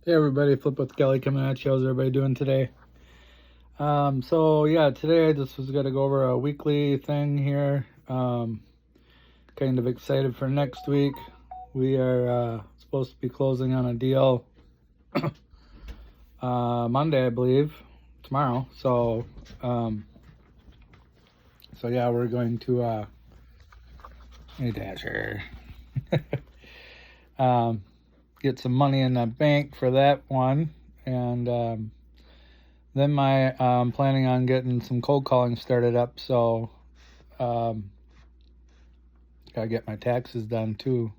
Hey everybody, Flip with Kelly coming at you. How's everybody doing today? Today I just was gonna go over a weekly thing here. Kind of excited for next week. We are supposed to be closing on a deal Monday, I believe, tomorrow. We're going to hey Dasher, get some money in the bank for that one, and then I'm planning on getting some cold calling started up. So gotta get my taxes done too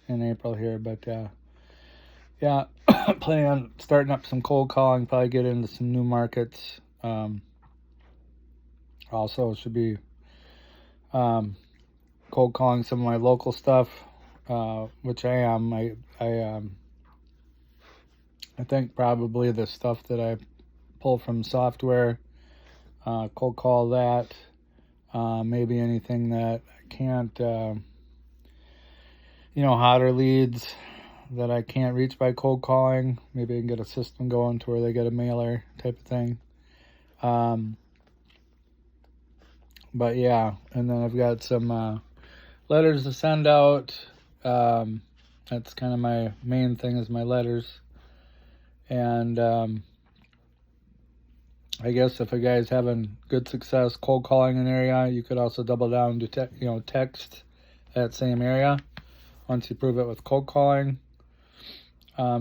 in April here. But planning on starting up some cold calling. Probably get into some new markets. Also should be cold calling some of my local stuff, which I am. I think probably the stuff that I pull from software, cold call that. Maybe anything that I can't, hotter leads that I can't reach by cold calling. Maybe I can get a system going to where they get a mailer type of thing. And then I've got some letters to send out. That's kind of my main thing is my letters. And I guess if a guy's having good success cold calling an area, you could also double down to text that same area once you prove it with cold calling.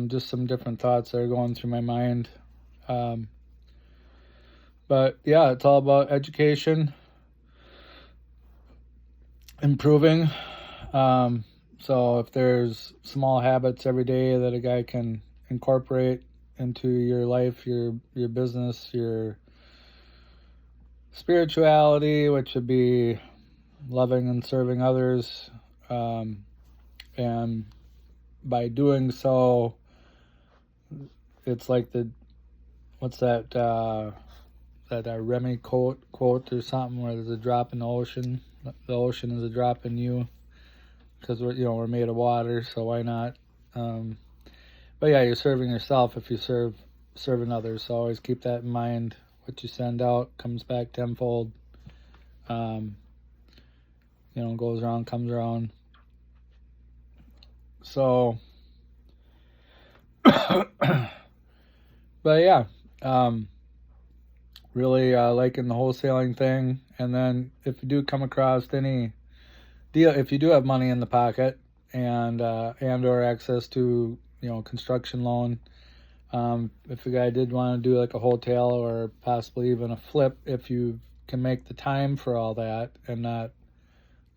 Just some different thoughts that are going through my mind. It's all about education, improving. So if there's small habits every day that a guy can incorporate into your life, your business, your spirituality, which would be loving and serving others, and by doing so, it's like that Remy quote or something where there's a drop in the ocean. The ocean is a drop in you, because we're made of water, so why not? You're serving yourself if you serving others. So always keep that in mind. What you send out comes back tenfold. Goes around, comes around. So, really liking the wholesaling thing. And then if you do come across any deal, if you do have money in the pocket and or access to construction loan, if a guy did want to do like a hotel or possibly even a flip, if you can make the time for all that and not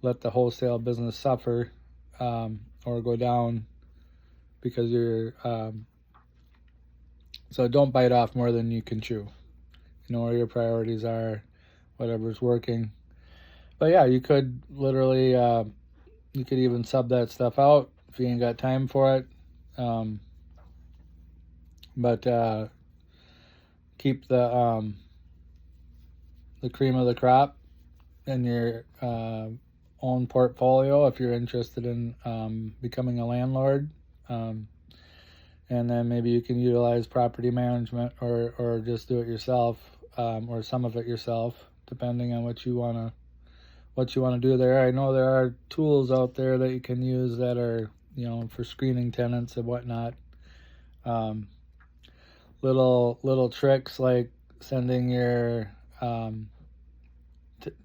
let the wholesale business suffer or go down because you're so don't bite off more than you can chew. Where your priorities are, whatever's working. But you could literally you could even sub that stuff out if you ain't got time for it. Keep the cream of the crop in your own portfolio if you're interested in becoming a landlord. And then maybe you can utilize property management or just do it yourself, or some of it yourself, depending on what you want to do there. I know there are tools out there that you can use that are, for screening tenants and whatnot. Little tricks like sending your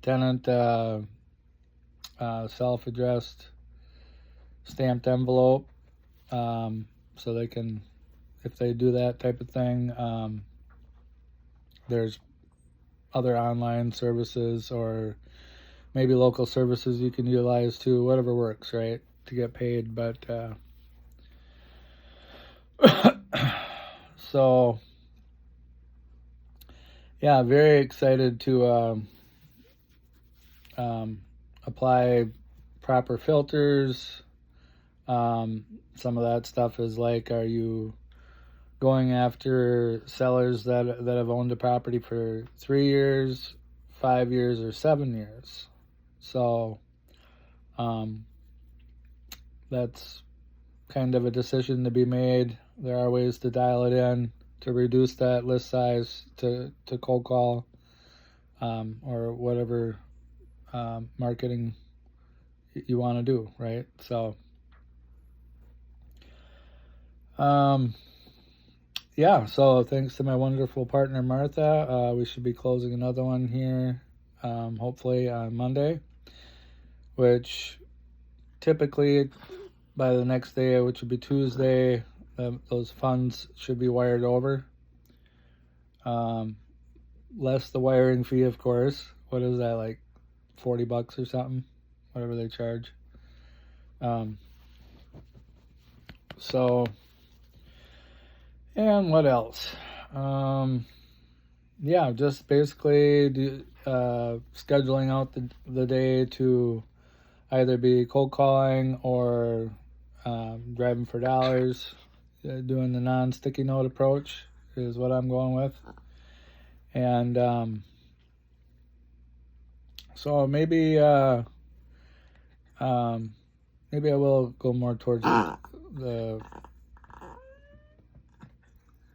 tenant self-addressed stamped envelope, so they can, if they do that type of thing, there's other online services or maybe local services you can utilize too, whatever works, right, to get paid. But very excited to apply proper filters. Some of that stuff is like, are you going after sellers that have owned a property for 3 years, 5 years, or 7 years? So that's kind of a decision to be made. There are ways to dial it in to reduce that list size to cold call, or whatever marketing you want to do, right? So, yeah, so thanks to my wonderful partner Martha, we should be closing another one here, hopefully on Monday, which typically by the next day, which would be Tuesday, those funds should be wired over. Less the wiring fee, of course. What is that, like $40 or something? Whatever they charge. So, and what else? Yeah, just basically scheduling out the day to either be cold calling or driving for dollars. Doing the non-sticky note approach is what I'm going with. And so maybe maybe I will go more towards the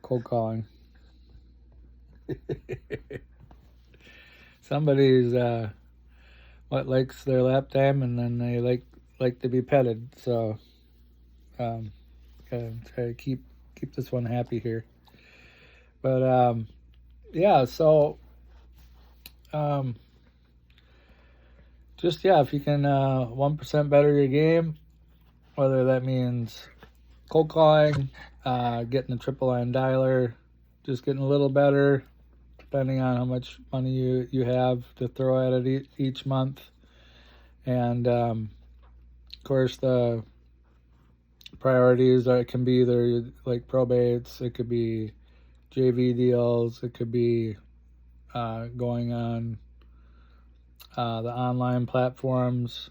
cold calling. Somebody's what likes their lap time, and then they like to be petted. So gotta try to keep this one happy here. But yeah, so just if you can 1% better your game, whether that means cold calling, getting a triple line dialer, just getting a little better, depending on how much money you have to throw at it each month. And of course, the priorities it can be either like probates, it could be JV deals, it could be going on the online platforms,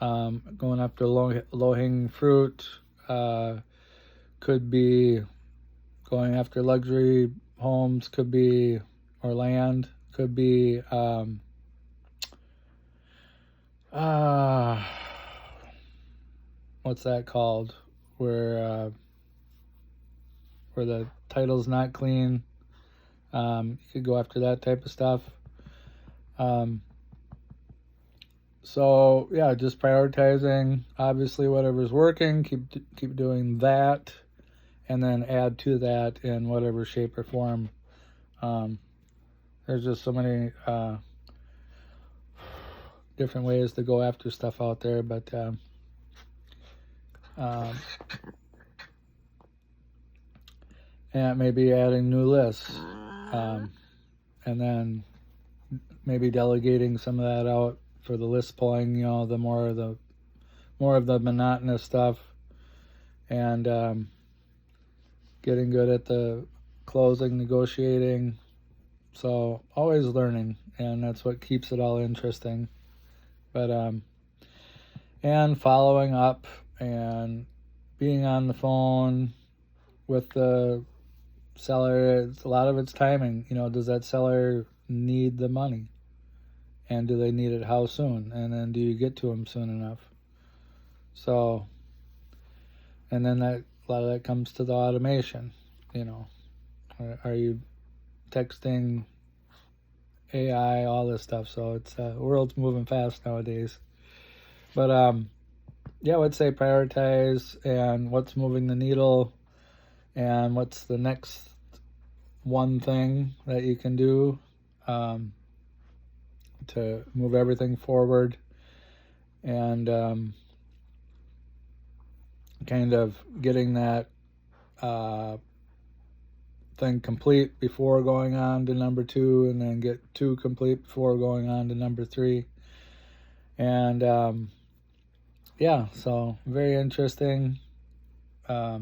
going after low-hanging fruit, could be going after luxury homes, could be, or land, could be what's that called, where the title's not clean. You could go after that type of stuff. So yeah, just prioritizing obviously whatever's working, keep doing that, and then add to that in whatever shape or form. There's just so many different ways to go after stuff out there, but and maybe adding new lists, and then maybe delegating some of that out for the list pulling, the more of the monotonous stuff, and getting good at the closing, negotiating. So always learning, and that's what keeps it all interesting. But and following up and being on the phone with the seller, a lot of it's timing. Does that seller need the money? And do they need it how soon? And then do you get to them soon enough? So, and then a lot of that comes to the automation. Are you texting, AI, all this stuff? So it's the world's moving fast nowadays. But yeah, I would say prioritize and what's moving the needle, and what's the next one thing that you can do to move everything forward, and kind of getting that thing complete before going on to number 2, and then get 2 complete before going on to number 3. And yeah, so very interesting. I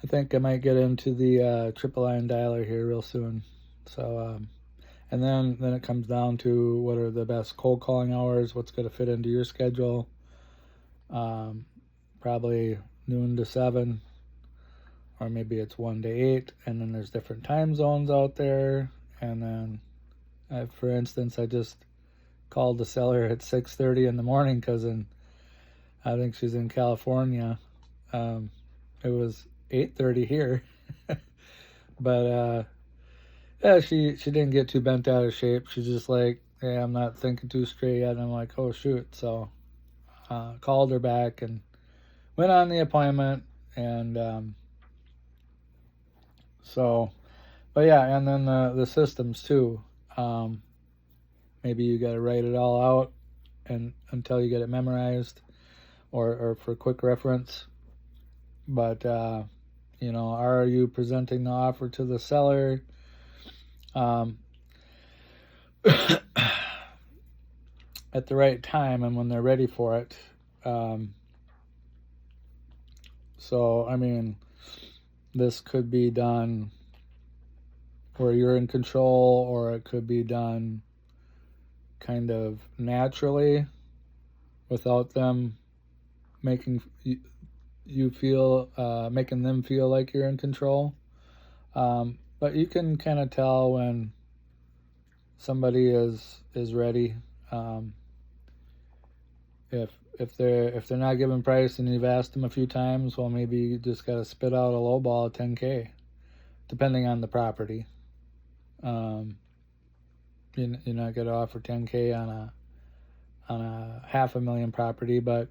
think I might get into the triple line dialer here real soon. So and then it comes down to what are the best cold calling hours, what's going to fit into your schedule. Probably noon to 7, or maybe it's 1 to 8, and then there's different time zones out there. And then for instance, I just called the seller at 6:30 in the morning because I think she's in California. It was 8:30 here, but yeah, she didn't get too bent out of shape. She's just like, hey, I'm not thinking too straight yet. And I'm like, oh shoot. So called her back and went on the appointment, and so, but yeah, and then the systems too. Maybe you got to write it all out and until you get it memorized, or for quick reference. But are you presenting the offer to the seller? At the right time and when they're ready for it. So, I mean, this could be done where you're in control, or it could be done kind of naturally without them making you feel, making them feel like you're in control. But you can kind of tell when somebody is ready. If they're not giving price and you've asked them a few times, well, maybe you just got to spit out a low ball of 10K, depending on the property. You're not going to offer 10K on a $500,000 property, but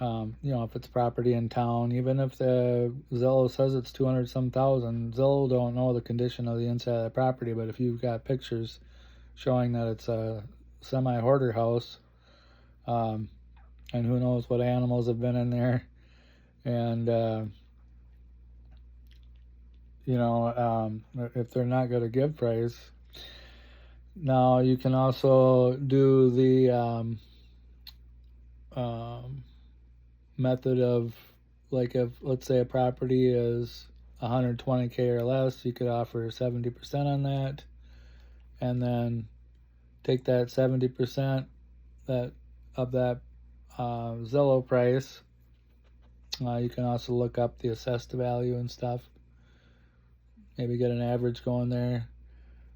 if it's property in town, even if the Zillow says it's 200 some thousand, Zillow don't know the condition of the inside of the property. But if you've got pictures showing that it's a semi-hoarder house, and who knows what animals have been in there, and if they're not going to give price. Now you can also do the method of, like, if let's say a property is 120K or less, you could offer 70% on that, and then take that 70% of that Zillow price. You can also look up the assessed value and stuff. Maybe get an average going there,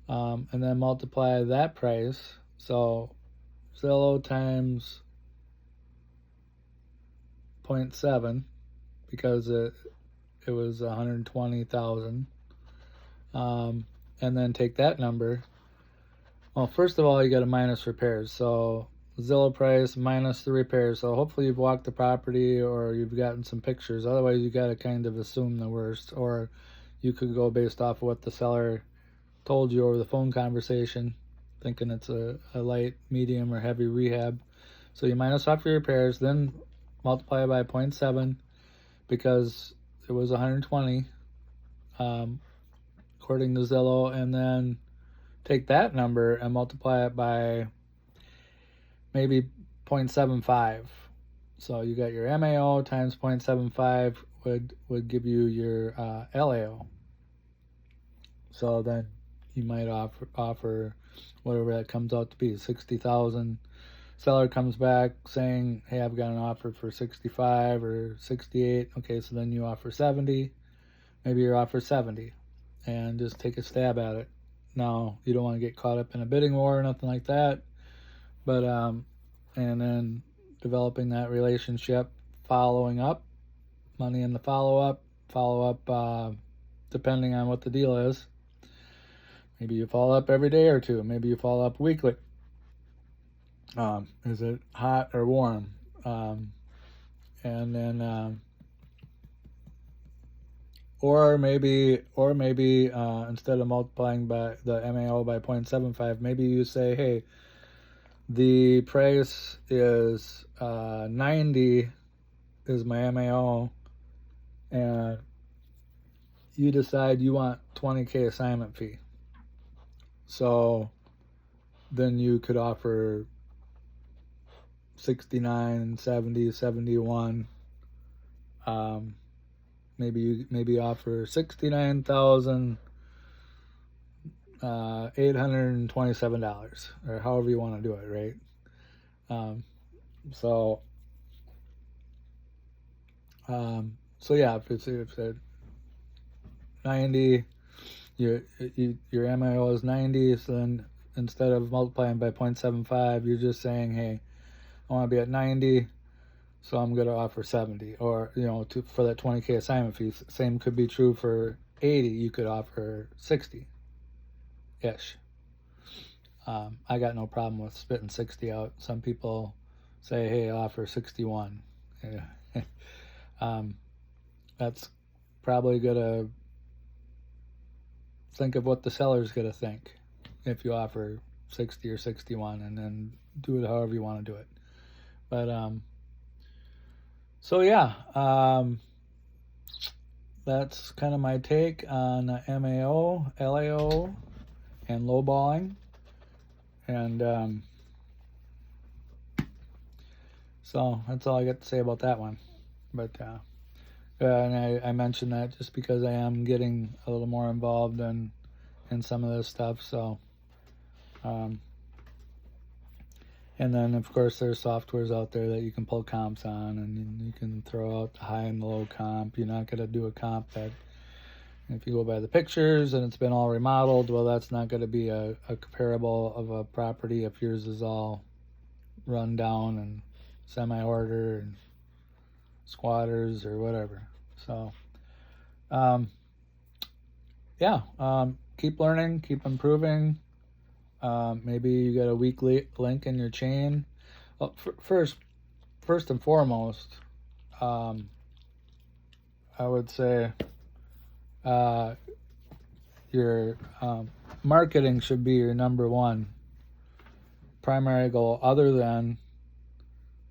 and then multiply that price. So Zillow times 0.7, because it was 120,000, and then take that number. Well, first of all, you got to minus repairs. So Zillow price minus the repairs. So hopefully you've walked the property or you've gotten some pictures. Otherwise, you got to kind of assume the worst, or you could go based off of what the seller told you over the phone conversation, thinking it's a light, medium, or heavy rehab. So you minus off your repairs, then multiply it by 0.7, because it was 120, according to Zillow, and then take that number and multiply it by maybe 0.75. So you got your MAO times 0.75 would give you your LAO. So then you might offer whatever that comes out to be, 60,000. Seller comes back saying, hey, I've got an offer for 65 or 68. Okay, so then you offer 70. Maybe you offer 70 and just take a stab at it. Now, you don't want to get caught up in a bidding war or nothing like that, but and then developing that relationship, following up, money in the follow-up, depending on what the deal is. Maybe you follow up every day or two. Maybe you follow up weekly. Is it hot or warm? And then, or maybe instead of multiplying by the MAO by 0.75, maybe you say, hey, the price is 90 is my MAO, and you decide you want 20K assignment fee. So then you could offer 69, 70, 71. Maybe offer $69,827, or however you want to do it, right? So yeah, if it's at 90, your MIO is 90, so then instead of multiplying by 0.75, you're just saying, hey, I want to be at 90, so I'm going to offer 70, or for that 20K assignment fee. Same could be true for 80. You could offer 60 ish. I got no problem with spitting 60 out. Some people say, hey, offer 61. That's probably gonna think of what the seller's gonna think if you offer 60 or 61, and then do it however you want to do it. But so yeah, that's kind of my take on MAO, LAO, and lowballing. And so that's all I got to say about that one. But and I mentioned that just because I am getting a little more involved in some of this stuff. So and then of course there's softwares out there that you can pull comps on, and you can throw out the high and the low comp. You're not going to do a comp that, if you go by the pictures and it's been all remodeled, well, that's not going to be a comparable of a property if yours is all run down and semi-order and squatters or whatever. So keep learning, keep improving. Maybe you got a weak link in your chain. Well, first and foremost, I would say your marketing should be your number one primary goal, other than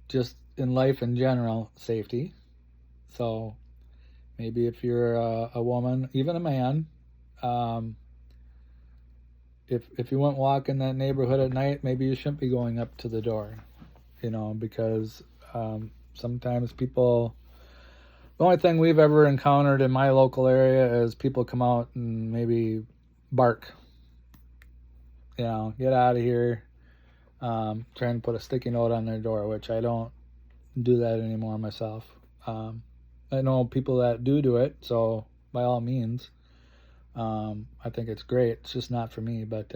just in life in general, safety. So maybe if you're a woman, even a man, if you went walk in that neighborhood at night, maybe you shouldn't be going up to the door, because sometimes people, the only thing we've ever encountered in my local area is people come out and maybe bark, get out of here, trying to put a sticky note on their door, which I don't do that anymore myself. I know people that do it, so by all means, I think it's great. It's just not for me, but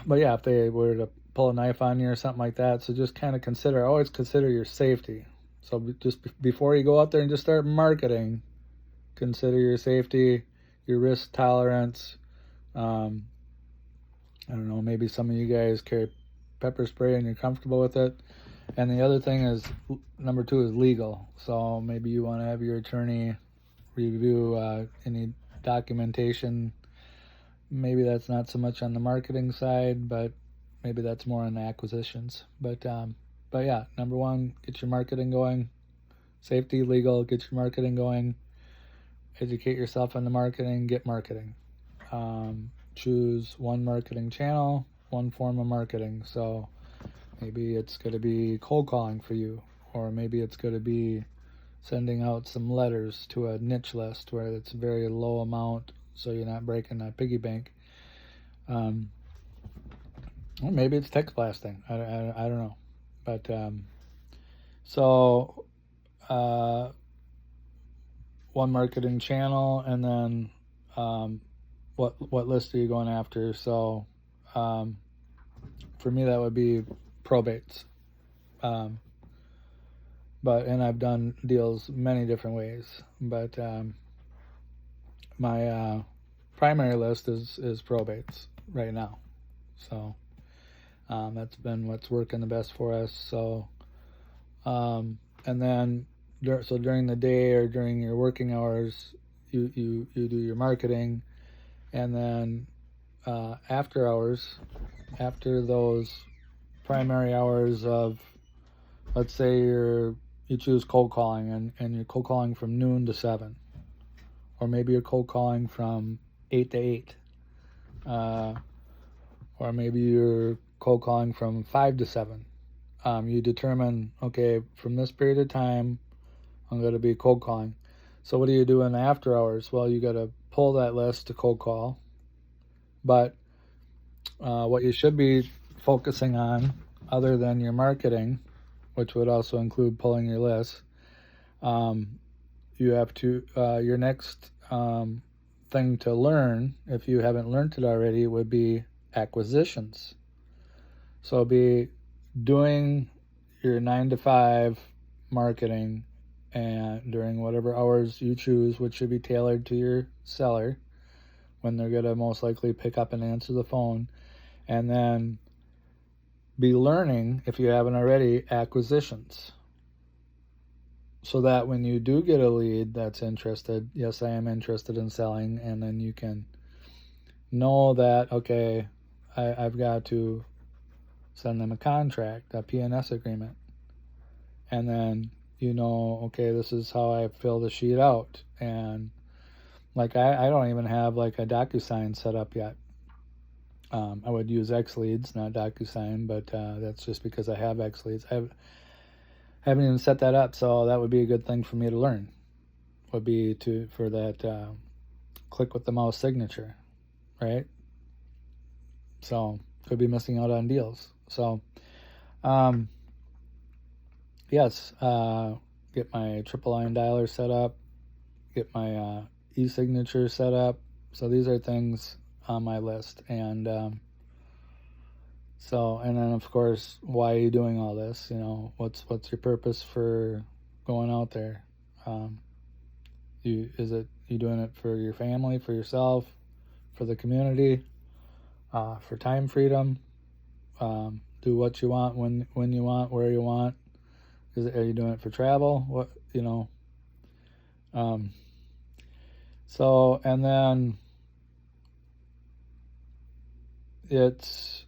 yeah, if they were to pull a knife on you or something like that, so just kind of always consider your safety. So just before you go out there and just start marketing, consider your safety, your risk tolerance. I don't know, maybe some of you guys carry pepper spray and you're comfortable with it. And the other thing is, number 2 is legal. So maybe you want to have your attorney review any documentation. Maybe that's not so much on the marketing side, but maybe that's more on the acquisitions. But yeah, number 1, get your marketing going. Safety, legal, get your marketing going. Educate yourself on the marketing, get marketing. Choose one marketing channel, one form of marketing. So maybe it's going to be cold calling for you, or maybe it's going to be sending out some letters to a niche list where it's very low amount, so you're not breaking that piggy bank. Or maybe it's text blasting. I don't know. But so one marketing channel, and then what list are you going after? So for me, that would be probates. And I've done deals many different ways, but my primary list is probates right now. So that's been what's working the best for us. So and then during the day or during your working hours, you do your marketing, and then after hours, after those primary hours of, let's say you choose cold calling, and you're cold calling from noon to 7, or maybe you're cold calling from 8 to 8, or maybe you're cold calling from 5 to 7. You determine, okay, from this period of time, I'm going to be cold calling. So what do you do in the after hours? Well, you got to pull that list to cold call, but what you should be focusing on, other than your marketing, which would also include pulling your list, you have to, your next thing to learn, if you haven't learned it already, would be acquisitions. So be doing your 9 to 5 marketing and during whatever hours you choose, which should be tailored to your seller when they're going to most likely pick up and answer the phone. And then be learning, if you haven't already, acquisitions. So that when you do get a lead that's interested, yes, I am interested in selling, and then you can know that, okay, I've got to send them a contract, a PNS agreement. And then you know, okay, this is how I fill the sheet out. And like I don't even have like a DocuSign set up yet. I would use XLeads, not DocuSign, but that's just because I have XLeads. I haven't even set that up, so that would be a good thing for me to learn. Would be for that click with the mouse signature, right? So could be missing out on deals. So yes, get my triple line dialer set up, get my e-signature set up. So these are things on my list. And and then of course, why are you doing all this? You know, what's your purpose for going out there? You doing it for your family, for yourself, for the community, for time freedom? Do what you want when you want, where you want. Are you doing it for travel? What, you know? So, and then it's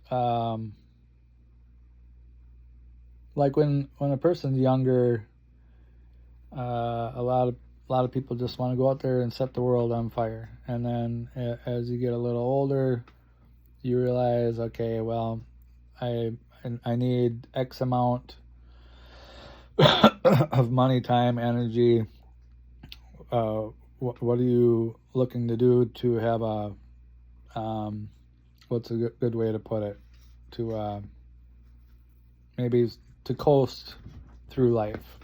like when a person's younger, a lot of people just want to go out there and set the world on fire. And then as you get a little older, you realize, okay, well, I need X amount of money, time, energy. What are you looking to do to have a what's a good way to put it, to maybe to coast through life?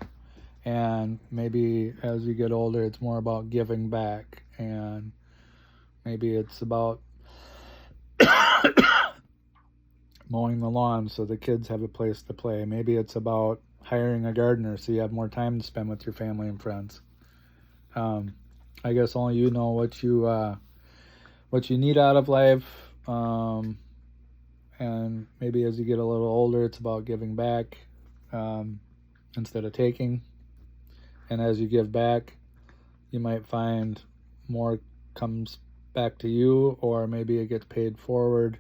And maybe as you get older, it's more about giving back, and maybe it's about mowing the lawn so the kids have a place to play. Maybe it's about hiring a gardener so you have more time to spend with your family and friends. I guess only you know what you need out of life. And maybe as you get a little older, it's about giving back instead of taking. And as you give back, you might find more comes back to you, or maybe it gets paid forward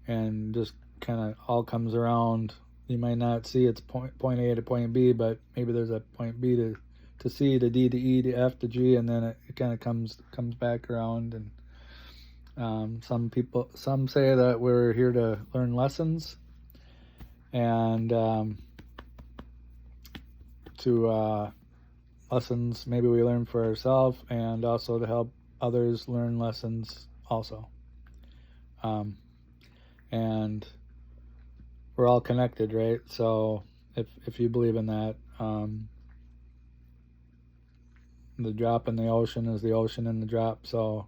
and just kind of all comes around. You might not see it's point A to point B, but maybe there's a point B to C to D to E to F to G, and then it kind of comes back around. And some say that we're here to learn lessons and lessons maybe we learn for ourselves, and also to help others learn lessons also. And we're all connected, right? So if you believe in that, the drop in the ocean is the ocean in the drop. So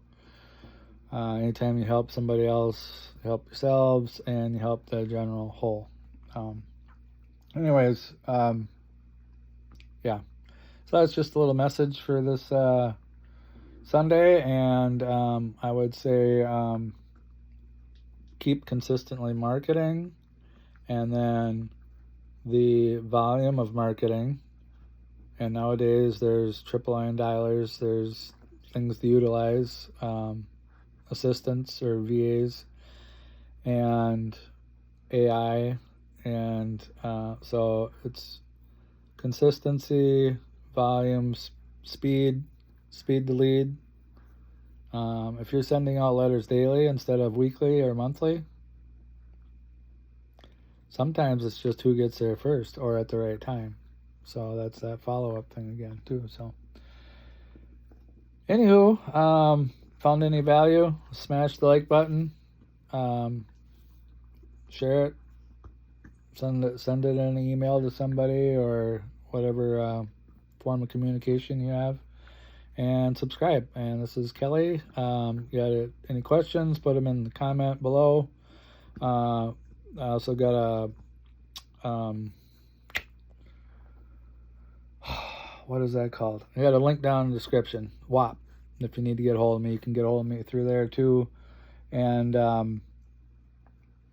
anytime you help somebody else, you help yourselves, and you help the general whole. Anyways, yeah. So that's just a little message for this Sunday, and I would say keep consistently marketing, and then the volume of marketing. And nowadays there's triple line dialers, there's things to utilize, assistants or VAs, and AI, and so it's consistency, volume, speed to lead. If you're sending out letters daily instead of weekly or monthly, sometimes it's just who gets there first or at the right time. So that's that follow-up thing again too. So anywho, found any value, smash the like button, share it, send it in an email to somebody or whatever form of communication you have. and subscribe. And this is Kelly. You got any questions, put them in the comment below. I also got a what is that called? I got a link down in the description. WAP. If you need to get a hold of me, you can get a hold of me through there too. And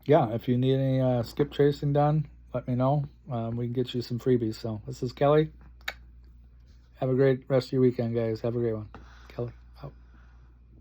yeah, if you need any skip tracing done, let me know. We can get you some freebies. So this is Kelly. Have a great rest of your weekend, guys. Have a great one.